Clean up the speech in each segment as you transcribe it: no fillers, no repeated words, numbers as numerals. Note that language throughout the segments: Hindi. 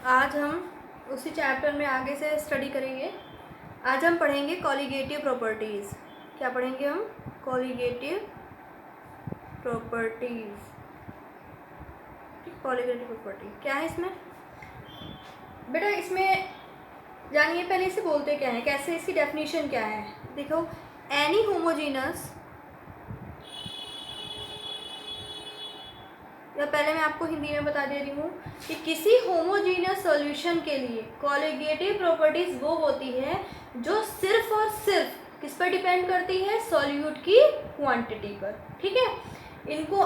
आज हम उसी चैप्टर में आगे से स्टडी करेंगे। आज हम पढ़ेंगे कॉलिगेटिव प्रॉपर्टीज़। क्या पढ़ेंगे हम? Colligative properties. कॉलिगेटिव प्रॉपर्टी क्या है इसमें? बेटा इसमें जानिए, पहले इसे बोलते क्या है, कैसे इसकी डेफिनेशन क्या है। देखो, एनी होमोजीनस, या पहले मैं आपको हिंदी में बता दे रही हूँ कि किसी होमोजीनियस सॉल्यूशन के लिए कॉलिगेटिव प्रॉपर्टीज वो होती है जो सिर्फ और सिर्फ किस पर डिपेंड करती है? सॉल्यूट की क्वांटिटी पर। ठीक है,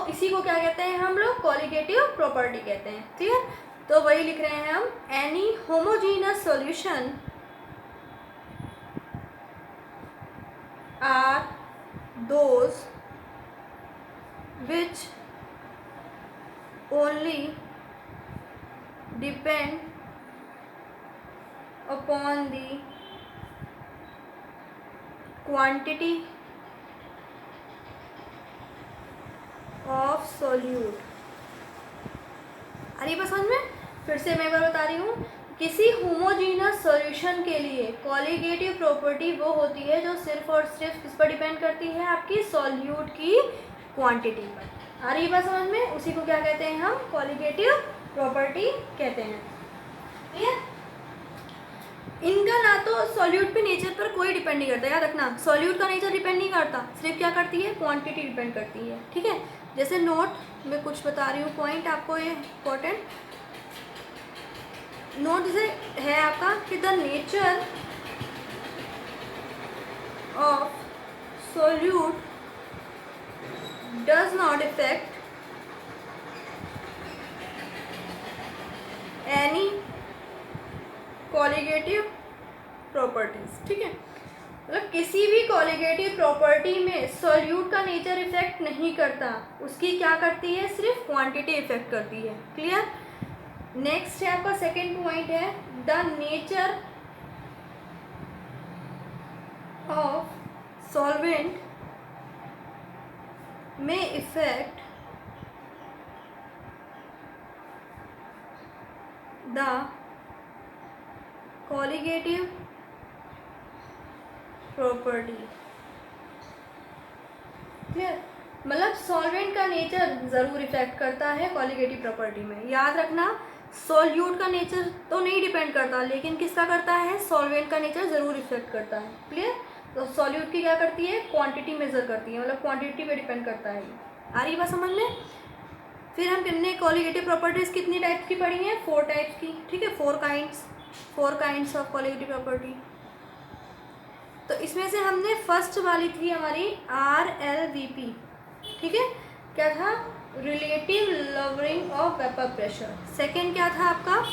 इसी को क्या कहते हैं हम लोग? कॉलिगेटिव प्रॉपर्टी कहते हैं। क्लियर? तो वही लिख रहे हैं हम, any homogeneous solution are those which only depend upon the quantity of solute। आ रही है समझ में? फिर से मैं एक बार बता रही हूँ, किसी होमोजीनियस सॉल्यूशन के लिए कॉलिगेटिव प्रॉपर्टी वो होती है जो सिर्फ और सिर्फ किस पर डिपेंड करती है? आपकी सॉल्यूट की क्वांटिटी पर। आ रही बात समझ में? उसी को क्या कहते हैं हम? कॉलिगेटिव प्रॉपर्टी कहते हैं। ठीक है, इनका ना तो सॉल्यूट पे नेचर पर कोई डिपेंड नहीं करता। याद रखना, सॉल्यूट का नेचर डिपेंड नहीं करता, सिर्फ क्या करती है? क्वांटिटी डिपेंड करती है। ठीक है, जैसे नोट में कुछ बता रही हूँ पॉइंट आपको, ये इम्पोर्टेंट नोट जैसे है आपका कि the nature of solute does not affect any colligative properties। ठीक है, मतलब किसी भी कॉलिगेटिव प्रॉपर्टी में सॉल्यूट का नेचर इफेक्ट नहीं करता, उसकी क्या करती है? सिर्फ क्वांटिटी इफेक्ट करती है। क्लियर? नेक्स्ट है आपका सेकेंड पॉइंट है, the nature of solvent may affect the colligative property। Clear? मतलब सॉल्वेंट का नेचर ज़रूर इफेक्ट करता है कॉलिगेटिव प्रॉपर्टी में। याद रखना, सॉल्यूट का नेचर तो नहीं डिपेंड करता, लेकिन किसका करता है? सॉल्वेंट का नेचर ज़रूर इफेक्ट करता है। क्लियर? तो सॉल्यूट की क्या करती है? क्वांटिटी मेजर करती है, मतलब क्वांटिटी पे डिपेंड करता है। आ रही बात समझ में? फिर हम कितने कॉलिगेटिव प्रॉपर्टीज कितनी टाइप्स की पढ़ी हैं? 4 टाइप्स की। ठीक है, 4 काइंड्स ऑफ कॉलिगेटिव प्रॉपर्टी। तो इसमें से हमने फर्स्ट वाली थी हमारी RLVP। ठीक है, क्या था? Relative lowering of vapour pressure. Second क्या था आपका?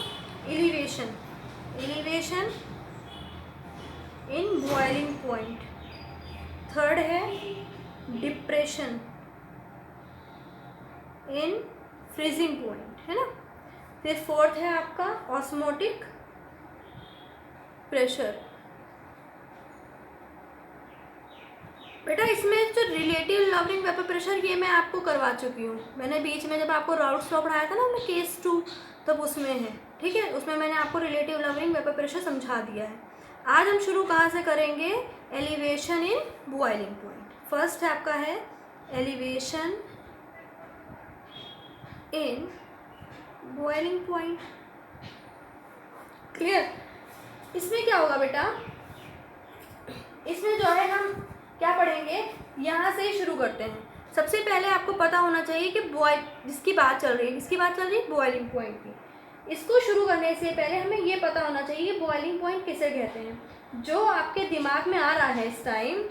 Elevation in boiling point. Third है डिप्रेशन इन फ्रीजिंग पॉइंट, है ना? फिर फोर्थ है आपका ऑस्मोटिक प्रेशर। बेटा इसमें जो रिलेटिव लवरिंग वेपर प्रेशर, ये मैं आपको करवा चुकी हूँ। मैंने बीच में जब आपको राउट्स लॉ पढ़ाया था ना, मैं केस 2, तब उसमें है। ठीक है, उसमें मैंने आपको रिलेटिव लवरिंग वेपर प्रेशर समझा दिया है। आज हम शुरू कहाँ से करेंगे? Elevation in boiling point. First आपका है elevation in boiling point. Clear? इसमें क्या होगा बेटा? इसमें जो है हम क्या पढ़ेंगे, यहाँ से ही शुरू करते हैं। सबसे पहले आपको पता होना चाहिए कि जिसकी बात चल रही है, किसकी बात चल रही है? बॉइलिंग पॉइंट की। इसको शुरू करने से पहले हमें ये पता होना चाहिए कि बॉइलिंग पॉइंट किसे कहते हैं। जो आपके दिमाग में आ रहा है इस टाइम,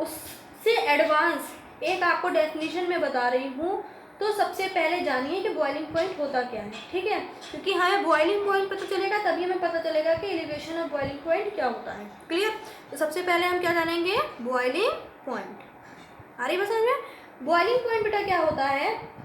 उससे एडवांस एक आपको डेफिनेशन में बता रही हूँ। तो सबसे पहले जानिए कि बॉइलिंग पॉइंट होता क्या है। ठीक है, क्योंकि हमें बॉइलिंग पॉइंट पता चलेगा तभी हमें पता चलेगा कि एलिवेशन ऑफ बॉइलिंग पॉइंट क्या होता है। क्लियर? तो सबसे पहले हम क्या जानेंगे? Boiling point. आ रही बात समझ में? बॉइलिंग पॉइंट बेटा क्या होता है?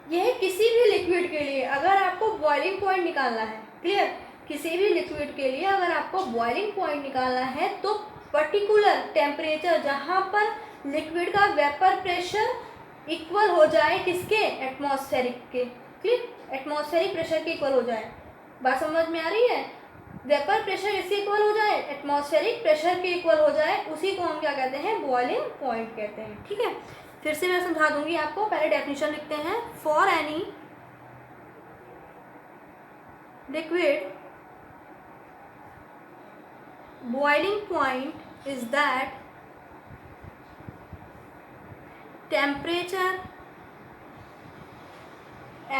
यह किसी भी लिक्विड के लिए अगर आपको बॉइलिंग पॉइंट निकालना है, क्लियर, किसी भी लिक्विड के लिए अगर आपको बॉइलिंग पॉइंट निकालना है तो पर्टिकुलर टेम्परेचर जहाँ पर लिक्विड का वेपर प्रेशर इक्वल हो जाए किसके? एटमॉस्फेरिक के। क्लियर? एटमॉस्फेरिक प्रेशर के इक्वल हो जाए, बात समझ में आ रही है? वेपर प्रेशर इसके इक्वल हो जाए, एटमॉस्फेरिक प्रेशर के इक्वल हो जाए, उसी को हम क्या कहते हैं? बॉइलिंग पॉइंट कहते हैं। ठीक है, फिर से मैं समझा दूंगी आपको। पहले डेफिनेशन लिखते हैं। For any liquid boiling point is that temperature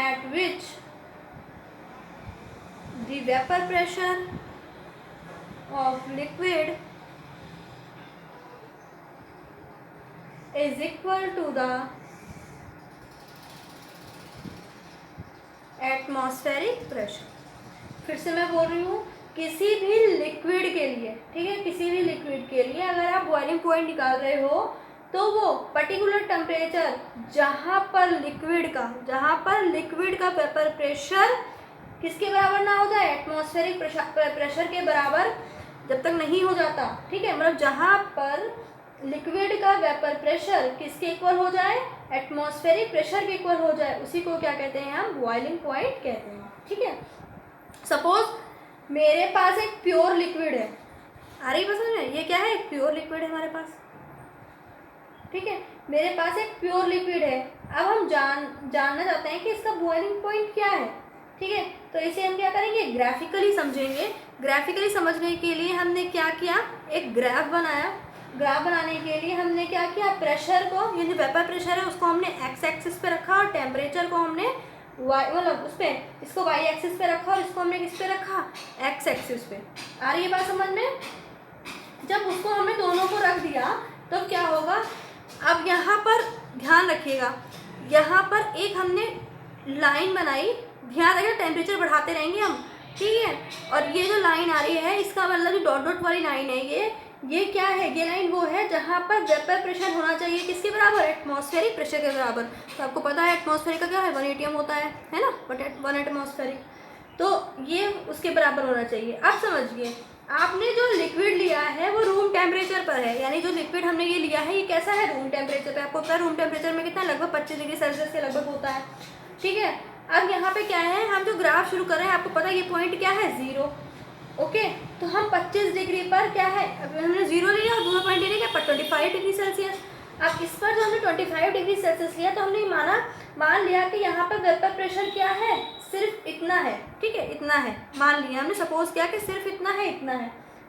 at which the vapor pressure of liquid is equal to the atmospheric pressure। फिर से मैं बोल रही हूँ, किसी भी लिक्विड के लिए, ठीक है, किसी भी लिक्विड के लिए अगर आप बॉइलिंग पॉइंट निकाल रहे हो तो वो पर्टिकुलर टेम्परेचर जहाँ पर लिक्विड का वेपर प्रेशर किसके बराबर ना हो जाए? एटमॉस्फेरिक प्रेशर के बराबर जब तक नहीं हो जाता, ठीक है, मतलब जहाँ पर लिक्विड का वेपर प्रेशर किसके इक्वल हो जाए? एटमॉस्फेरिक प्रेशर के इक्वल हो जाए, उसी को क्या कहते हैं? हम बॉइलिंग पॉइंट कहते हैं। ठीक है, सपोज मेरे पास एक प्योर लिक्विड है, आ रही पसंद है? ये क्या है? एक प्योर लिक्विड है हमारे पास। ठीक है, मेरे पास एक प्योर लिक्विड है। अब हम जानना चाहते हैं कि इसका बॉइलिंग पॉइंट क्या है। ठीक है, तो इसे हम क्या करेंगे? ग्राफिकली समझेंगे। ग्राफिकली समझने के लिए हमने क्या किया? एक ग्राफ बनाया। ग्राफ बनाने के लिए हमने क्या किया? प्रेशर को, ये जो वेपर प्रेशर है उसको हमने एक्स एक्सिस पे रखा और टेम्परेचर को हमने वाई, मतलब उस पर, इसको वाई एक्सिस पे रखा और इसको हमने किस पे रखा? एक्स एक्सिस पे। आ रही है बात समझ में? जब उसको हमने दोनों को रख दिया तो क्या होगा? अब यहाँ पर ध्यान रखिएगा, यहाँ पर एक हमने लाइन बनाई, ध्यान रखिए टेम्परेचर बढ़ाते रहेंगे हम, ठीक है, और ये जो लाइन आ रही है इसका मतलब जो डॉट डॉट वाली लाइन है ये क्या है? ये लाइन वो है जहाँ पर वेपर प्रेशर होना चाहिए किसके बराबर? एटमॉस्फेरिक प्रेशर के बराबर। तो आपको पता है एटमॉस्फेरिक का क्या है? 1 atm होता है ना, 1 एटमॉस्फेरिक, तो ये उसके बराबर होना चाहिए। अब समझिए, आपने जो लिक्विड लिया है वो रूम टेम्परेचर पर है, यानी जो लिक्विड हमने ये लिया है ये कैसा है? रूम टेम्परेचर पे। आपको पता है रूम टेम्परेचर में कितना? लगभग 25 डिग्री सेल्सियस के लगभग होता है। ठीक है, अब यहाँ पे क्या है? हम जो ग्राफ शुरू कर रहे हैं, आपको पता है ये पॉइंट क्या है? 0। ओके, तो हम 25 डिग्री पर क्या है? अब हमने 0 लिया और दूसरा पॉइंट ले लिया पर 25 डिग्री सेल्सियस। अब इस पर जो हमने 25 डिग्री सेल्सियस लिया तो हमने मान लिया कि यहाँ पर वेपर प्रेशर क्या है? सिर्फ इतना है। ठीक है, इतना है, मान लिया हमने, सपोज किया कि सिर्फ इतना है।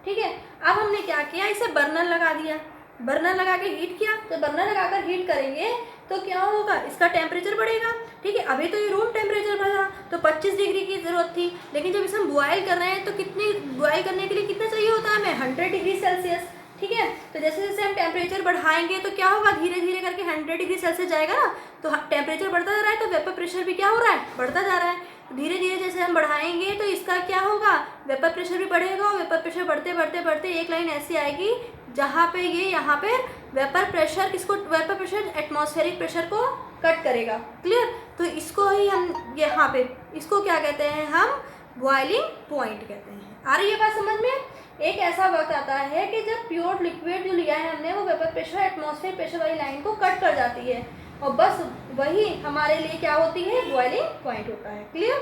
ठीक है, अब हमने क्या किया? इसे बर्नर लगा दिया, बर्नर लगा के हीट किया। तो बर्नर लगाकर हीट करेंगे तो क्या होगा? इसका टेम्परेचर बढ़ेगा। ठीक है, अभी तो ये रूम टेम्परेचर बढ़ा तो 25 डिग्री की ज़रूरत थी, लेकिन जब इसे हम बॉयल कर रहे हैं तो कितनी बॉयल करने के लिए कितना चाहिए होता है हमें? 100 डिग्री सेल्सियस। ठीक है, तो जैसे जैसे हम टेम्परेचर बढ़ाएंगे तो क्या होगा? धीरे धीरे करके 100 डिग्री सेल्सियस जाएगा ना, तो टेम्परेचर बढ़ता जा रहा है तो वेपर प्रेशर भी क्या हो रहा है? बढ़ता जा रहा है। धीरे धीरे जैसे हम बढ़ाएंगे तो इसका क्या होगा? वेपर प्रेशर भी बढ़ेगा और वेपर प्रेशर बढ़ते बढ़ते बढ़ते एक लाइन ऐसी आएगी जहाँ पे ये यहाँ पे वेपर प्रेशर किसको? वेपर प्रेशर एटमॉस्फेरिक प्रेशर को कट करेगा। क्लियर? तो इसको ही हम यहाँ पे इसको क्या कहते हैं? हम बॉइलिंग पॉइंट कहते हैं। आ रही है बात समझ में? एक ऐसा वक्त आता है कि जब प्योर लिक्विड जो लिया है हमने वो वेपर प्रेशर एटमॉस्फेरिक प्रेशर वाली लाइन को कट कर जाती है और बस वही हमारे लिए क्या होती है? बॉइलिंग पॉइंट होता है। क्लियर?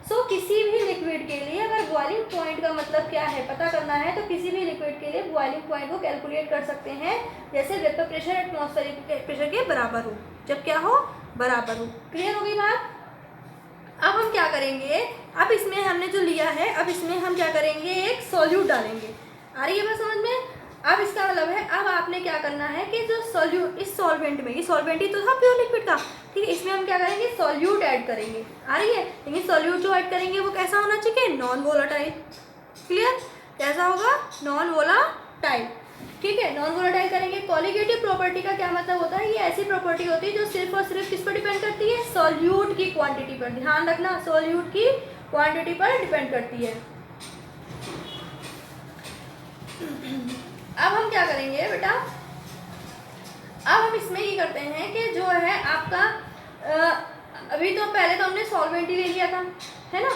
सो किसी भी लिक्विड के लिए अगर बॉइलिंग पॉइंट का मतलब क्या है पता करना है तो किसी भी लिक्विड के लिए बॉइलिंग पॉइंट को कैलकुलेट कर सकते हैं, जैसे वेपर प्रेशर एटमॉस्फेरिक प्रेशर के बराबर हो, जब क्या हो? बराबर हो। क्लियर हो गई बात? अब हम क्या करेंगे? अब इसमें हमने जो लिया है, अब इसमें हम क्या करेंगे? एक सॉल्यूट डालेंगे। आ रही है बात समझ में? अब इसका मतलब है अब आपने क्या करना है कि जो सॉल्यूट, इस सॉल्वेंट में, ये सॉल्वेंट ही तो था प्योर लिक्विड का, ठीक है, इसमें हम क्या करेंगे? सॉल्यूट ऐड करेंगे। आ रही है? लेकिन सॉल्यूट जो ऐड करेंगे वो कैसा होना चाहिए? Non volatile. क्लियर? कैसा होगा? Non volatile. ठीक है, नॉन वोलेटाइल करेंगे। कॉलिगेटिव प्रॉपर्टी का क्या मतलब होता है? ये ऐसी प्रॉपर्टी होती है जो सिर्फ और सिर्फ किस पर डिपेंड करती है? सॉल्यूट की क्वांटिटी पर। ध्यान रखना, सॉल्यूट की क्वांटिटी पर डिपेंड करती है। अब हम क्या करेंगे बेटा? अब हम इसमें ये करते हैं कि जो है आपका अभी तो पहले तो हमने सॉल्वेंट ही ले लिया था, है ना।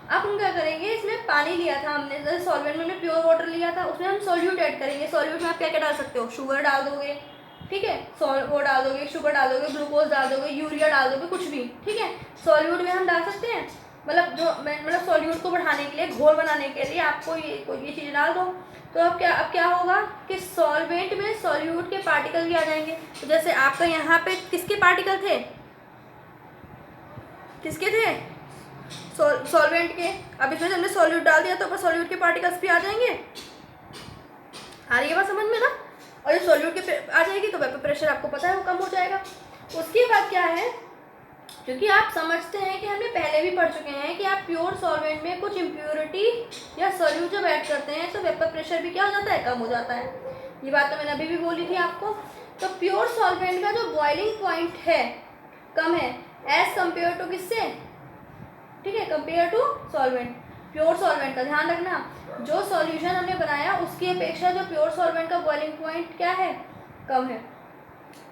अब हम क्या करेंगे? इसमें पानी लिया था हमने, जैसे सॉल्वेंट में हमने प्योर वाटर लिया था, उसमें हम सॉल्यूट ऐड करेंगे। सॉल्यूट में आप क्या क्या डाल सकते हो? शुगर डाल दोगे, ठीक है, वो डाल दोगे, शुगर डाल दोगे, ग्लूकोज डाल दोगे, यूरिया डाल दोगे, कुछ भी, ठीक है, सॉल्यूट में हम डाल सकते हैं। मतलब सॉल्यूट को बढ़ाने के लिए, घोल बनाने के लिए आपको ये चीज़ डाल दो। तो अब क्या होगा कि सॉल्वेंट में सॉल्यूट के पार्टिकल भी आ जाएंगे। तो जैसे आपका यहाँ पे किसके पार्टिकल थे, किसके थे, सॉल्वेंट के। अब इसमें हमने सॉल्यूट डाल दिया तो ऊपर सॉल्यूट के पार्टिकल्स भी आ जाएंगे। आ रही है बात समझ में ना। और जब सॉल्यूट के आ जाएगी तो वेपर प्रेशर आपको पता है वो कम हो जाएगा। उसके बाद क्या है, क्योंकि आप समझते हैं कि हमने पहले भी पढ़ चुके हैं कि आप प्योर सॉल्वेंट में कुछ इम्प्योरिटी या सॉल्यूट जब ऐड करते हैं तो वेपर प्रेशर भी क्या हो जाता है, कम हो जाता है। ये बात तो मैंने अभी भी बोली थी आपको। तो प्योर सॉल्वेंट का जो बॉइलिंग पॉइंट है कम है एज कम्पेयर टू किससे, ठीक है, compare to solvent. Pure solvent का ध्यान रखना, जो सॉल्यूशन हमने बनाया उसकी अपेक्षा जो प्योर सॉल्वेंट का बॉइलिंग पॉइंट क्या है, कम है।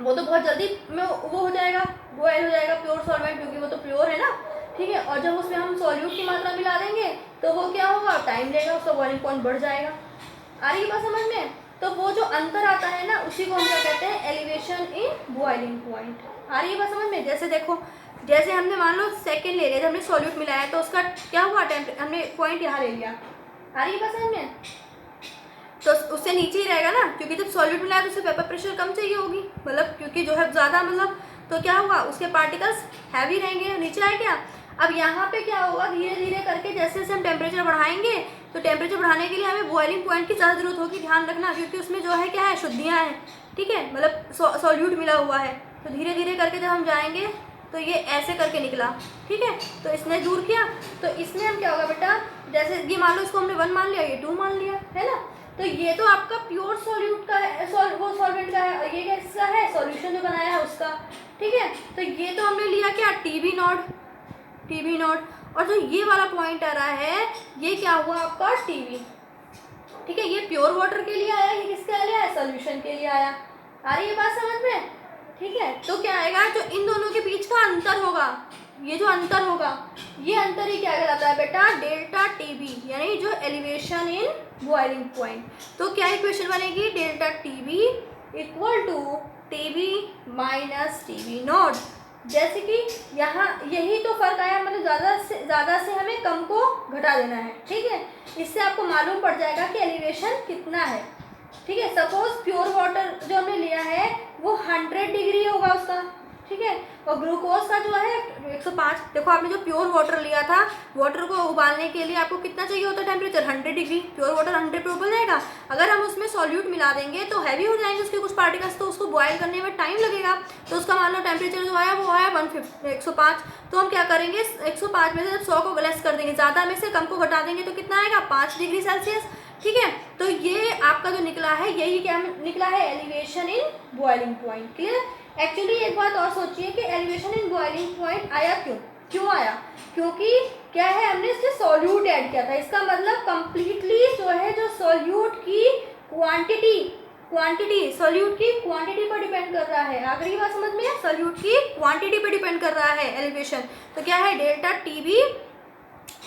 वो तो बहुत जल्दी में वो हो जाएगा, बॉयल हो जाएगा प्योर सॉल्वेंट, क्योंकि वो तो प्योर है ना, ठीक है। और जब उसमें हम सॉल्यूट की मात्रा मिला देंगे तो वो क्या होगा, टाइम लेगा, उसका बॉइलिंग पॉइंट बढ़ जाएगा। आ रही है बात समझ में। तो वो जो अंतर आता है ना उसी को हम क्या कहते हैं, एलिवेशन इन बॉइलिंग पॉइंट। आ रही है बात समझ में। जैसे देखो, जैसे हमने मान लो सेकेंड ले लिया, जब हमने सॉल्यूट मिलाया तो उसका क्या हुआ, हमने पॉइंट यहाँ ले लिया। आ रही है बात समझ में। तो उससे नीचे ही रहेगा ना, क्योंकि जब सॉल्यूट मिलाया तो उसे वेपर प्रेशर कम चाहिए होगी, मतलब क्योंकि जो है ज़्यादा, मतलब तो क्या हुआ, उसके पार्टिकल्स हैवी रहेंगे, नीचे आए क्या। अब यहाँ पे क्या होगा, धीरे धीरे करके जैसे जैसे हम टेम्परेचर बढ़ाएंगे तो टेम्परेचर बढ़ाने के लिए हमें बॉइलिंग पॉइंट की ज़्यादा जरूरत होगी, ध्यान रखना, क्योंकि उसमें जो है क्या है, शुद्धियाँ हैं, ठीक है, मतलब सॉल्यूट मिला हुआ है। तो धीरे धीरे करके जब हम जाएंगे तो ये ऐसे करके निकला, ठीक है। तो इसने दूर किया, तो इसमें हम क्या होगा बेटा, जैसे ये मान लो इसको हमने 1 मान लिया, ये 2 मान लिया, है ना। तो ये तो आपका प्योर सॉल्यूट का है, वो सॉल्वेंट का है, और ये किसका है, सॉल्यूशन जो बनाया है उसका, ठीक है। तो ये तो हमने लिया क्या, टीबी नॉट, और जो ये वाला पॉइंट आ रहा है ये क्या हुआ आपका, टीबी, ठीक है। ये प्योर वाटर के लिए आया, ये किसके लिए आया, सॉल्यूशन के लिए आया। आ रही है बात समझ में, ठीक है। तो क्या आएगा, जो इन दोनों के बीच का अंतर होगा, ये जो अंतर होगा, ये अंतर ही क्या कहलाता है बेटा, डेल्टा टीबी, यानी जो एलिवेशन इन बॉइलिंग पॉइंट। तो क्या इक्वेशन बनेगी, delta TB equal to TB minus TB naught. जैसे कि यहाँ यही तो फर्क आया, मतलब ज़्यादा से हमें कम को घटा देना है, ठीक है। इससे आपको मालूम पड़ जाएगा कि एलिवेशन कितना है, ठीक है। सपोज प्योर वाटर जो हमने लिया है वो 100 डिग्री होगा उसका, ठीक है, और ग्लूकोज का जो है 105। देखो आपने जो प्योर वाटर लिया था, वाटर को उबालने के लिए आपको कितना चाहिए होता है टेम्परेचर, 100 डिग्री। प्योर वाटर 100 पे उबल जाएगा। अगर हम उसमें सॉल्यूट मिला देंगे तो हैवी हो जाएंगे उसके कुछ पार्टिकल्स, तो उसको बॉयल करने में टाइम लगेगा। तो उसका मान लो टेम्परेचर जो आया वो आया 105। तो हम क्या करेंगे, 105 में से जब 100 को लेस कर देंगे, ज़्यादा में से कम को घटा देंगे तो कितना आएगा, 5 डिग्री सेल्सियस, ठीक है। तो ये आपका जो निकला है, यही क्या निकला है, elevation in boiling point. Clear. Actually एक बात और सोचिए कि एलिवेशन इन बॉइलिंग पॉइंट आया क्यों आया, क्योंकि क्या है, हमने इसमें सॉल्यूट ऐड किया था। इसका मतलब कंप्लीटली जो है, जो सॉल्यूट की क्वांटिटी सॉल्यूट की क्वांटिटी पर डिपेंड कर रहा है। आखिरी बात समझ में है, सॉल्यूट की क्वांटिटी पर डिपेंड कर रहा है एलिवेशन। तो क्या है, डेल्टा टीबी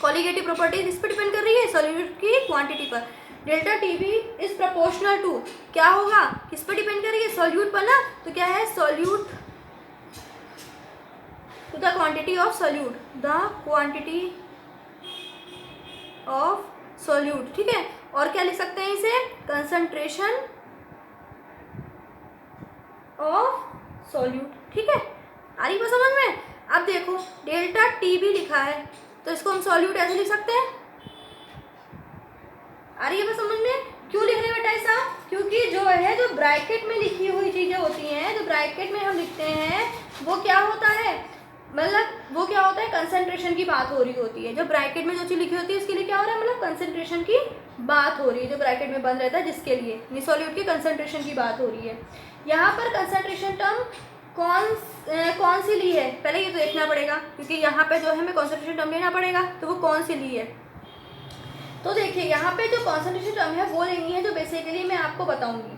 कॉलिगेटिव प्रॉपर्टीज इस पर डिपेंड कर रही है, सॉल्यूट की क्वांटिटी पर। Delta TB is proportional to, क्या होगा, किस पर डिपेंड कर रही है, सॉल्यूट पर ना। तो क्या है, solute to the quantity of solute, the quantity of solute, ठीक है। और क्या लिख सकते हैं इसे, कंसंट्रेशन ऑफ सॉल्यूट, ठीक है। आ रही बात समझ में। अब देखो डेल्टा टीबी लिखा है तो इसको हम सॉल्यूट ऐसे लिख सकते हैं। आ रही है बात समझ में। क्यों लिख रहे हैं बेटा ऐसा, क्योंकि जो है, जो ब्रैकेट में लिखी हुई चीज़ें होती हैं, जो ब्रैकेट में हम लिखते हैं वो क्या होता है, मतलब वो क्या होता है, कंसंट्रेशन की बात हो रही होती है। जो ब्रैकेट में जो चीज़ लिखी होती है उसके लिए क्या हो रहा है, मतलब कंसंट्रेशन की बात हो रही है, जो ब्रैकेट में बंद रहता है जिसके लिए सॉल्यूट की कंसंट्रेशन की बात हो रही है। यहाँ पर कंसंट्रेशन टर्म कौन सी ली है, पहले ये तो देखना पड़ेगा, क्योंकि यहाँ पे जो है हमें कंसंट्रेशन टर्म लेना पड़ेगा, तो वो कौन सी ली है। तो देखिए यहाँ पे जो कंसंट्रेशन टर्म है वो लेनी है, जो बेसिकली मैं आपको बताऊंगी,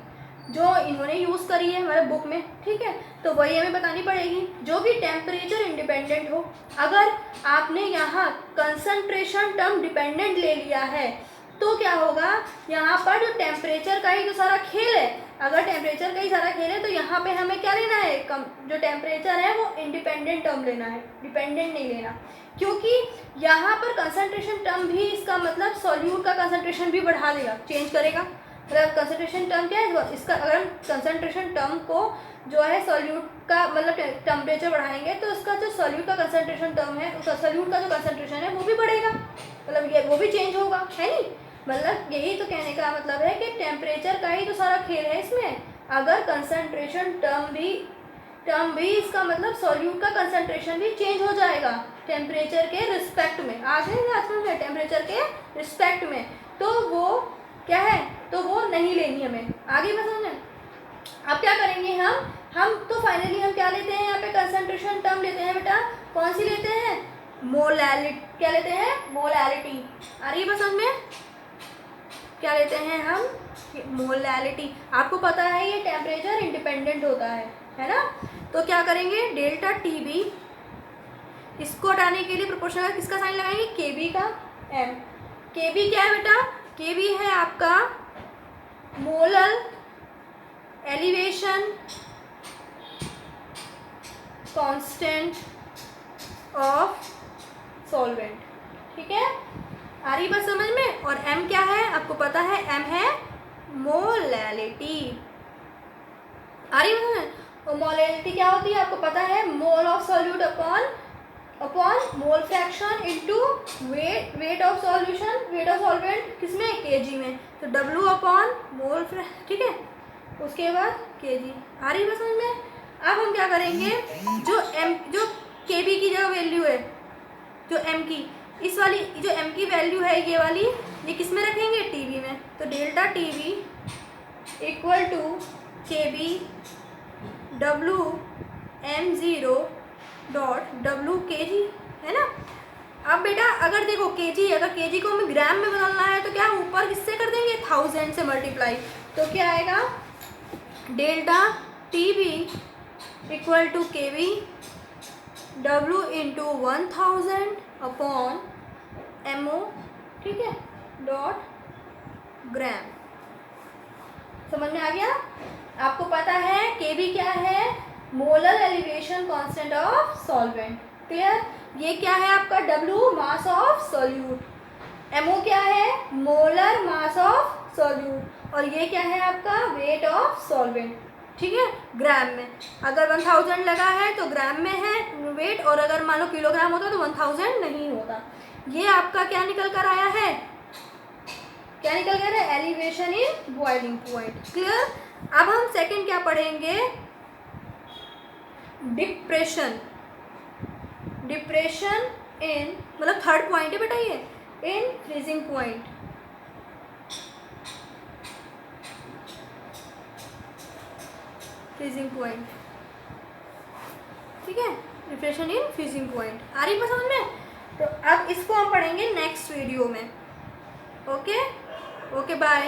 जो इन्होंने यूज़ करी है हमारे बुक में, ठीक है। तो वही हमें बतानी पड़ेगी, जो कि टेम्परेचर इंडिपेंडेंट हो। अगर आपने यहाँ कंसंट्रेशन टर्म डिपेंडेंट ले लिया है तो क्या होगा, यहाँ पर जो टेम्परेचर का ही जो सारा खेल है, अगर टेम्परेचर का ही सारा खेल है तो यहाँ पे हमें क्या लेना है, कम जो टेम्परेचर है वो इंडिपेंडेंट टर्म लेना है, डिपेंडेंट नहीं लेना, क्योंकि यहाँ पर कंसंट्रेशन टर्म भी इसका मतलब सॉल्यूट का कंसंट्रेशन भी बढ़ा देगा, चेंज करेगा। मतलब कंसंट्रेशन टर्म क्या है, इसका अगर हम कंसंट्रेशन टर्म को जो है सॉल्यूट का मतलब टेम्परेचर बढ़ाएंगे तो उसका जो सॉल्यूट का कंसंट्रेशन टर्म है, उसका सॉल्यूट का जो कंसंट्रेशन है वो भी बढ़ेगा, मतलब ये वो भी चेंज होगा, है नहीं। मतलब यही तो कहने का मतलब है कि टेम्परेचर का ही तो सारा खेल है इसमें। अगर कंसंट्रेशन टर्म भी इसका मतलब सॉल्यूट का कंसंट्रेशन भी चेंज हो जाएगा टेम्परेचर के रिस्पेक्ट में, आजकल में टेम्परेचर के रिस्पेक्ट में, तो वो क्या है, तो वो नहीं लेनी हमें। आगे मैं समझ में, अब क्या करेंगे हम तो फाइनली हम क्या लेते हैं, यहाँ पे कंसंट्रेशन टर्म लेते हैं बेटा, कौन सी लेते हैं, मोलैलिटी, क्या लेते हैं, मोलैलिटी। आ रही है समझ में, क्या लेते हैं हम, मोलैलिटी। आपको पता है ये टेम्परेचर इंडिपेंडेंट होता है ना। तो क्या करेंगे, डेल्टा टी बी, इसको हटाने के लिए प्रोपोर्शनल किसका साइन लगाएंगे, के बी का एम। के बी क्या है बेटा, के बी है आपका molar elevation constant of solvent, ठीक है, आ रही बात समझ में। और m क्या है, आपको पता है m है मोलैलिटी, आ रही है। और मोलैलिटी क्या होती है, आपको पता है, mole of solute upon mole fraction into weight of solution, weight of solvent किसमें, केजी में, तो W अपॉन मोल, ठीक है, उसके बाद केजी। आ रही बात समझ में। अब हम क्या करेंगे, जो Kb की जो वैल्यू है, जो m की, इस वाली जो m की वैल्यू है ये वाली, ये किस में रखेंगे, Tb में। तो delta Tb equal to Kb W m0 dot W kg, है ना। अब बेटा अगर देखो kg, अगर kg को हमें ग्राम में बदलना है तो क्या ऊपर किससे कर देंगे, 1000 से मल्टीप्लाई, तो क्या आएगा, delta Tb equal to Kb W into 1000 upon MO, ठीक है, डॉट ग्राम। समझ में आ गया। आपको पता है Kb क्या है, molar elevation constant of solvent, clear. ये क्या है आपका, W mass of solute, MO क्या है, मोलर मास ऑफ सॉल्यूट, और ये क्या है आपका, वेट ऑफ सॉल्वेंट, ठीक है, ग्राम में। अगर 1000 लगा है तो ग्राम में है वेट, और अगर मान लो किलोग्राम होता तो 1000 नहीं होता। ये आपका क्या निकल कर आया है, क्या निकल कर है, elevation in boiling point, clear. अब हम सेकंड क्या पढ़ेंगे, डिप्रेशन इन, मतलब थर्ड पॉइंट है बेटा ये, इन फ्रीजिंग पॉइंट, ठीक है, डिप्रेशन इन फ्रीजिंग पॉइंट। आ रही बात समझ में। तो अब इसको हम पढ़ेंगे नेक्स्ट वीडियो में। Okay bye.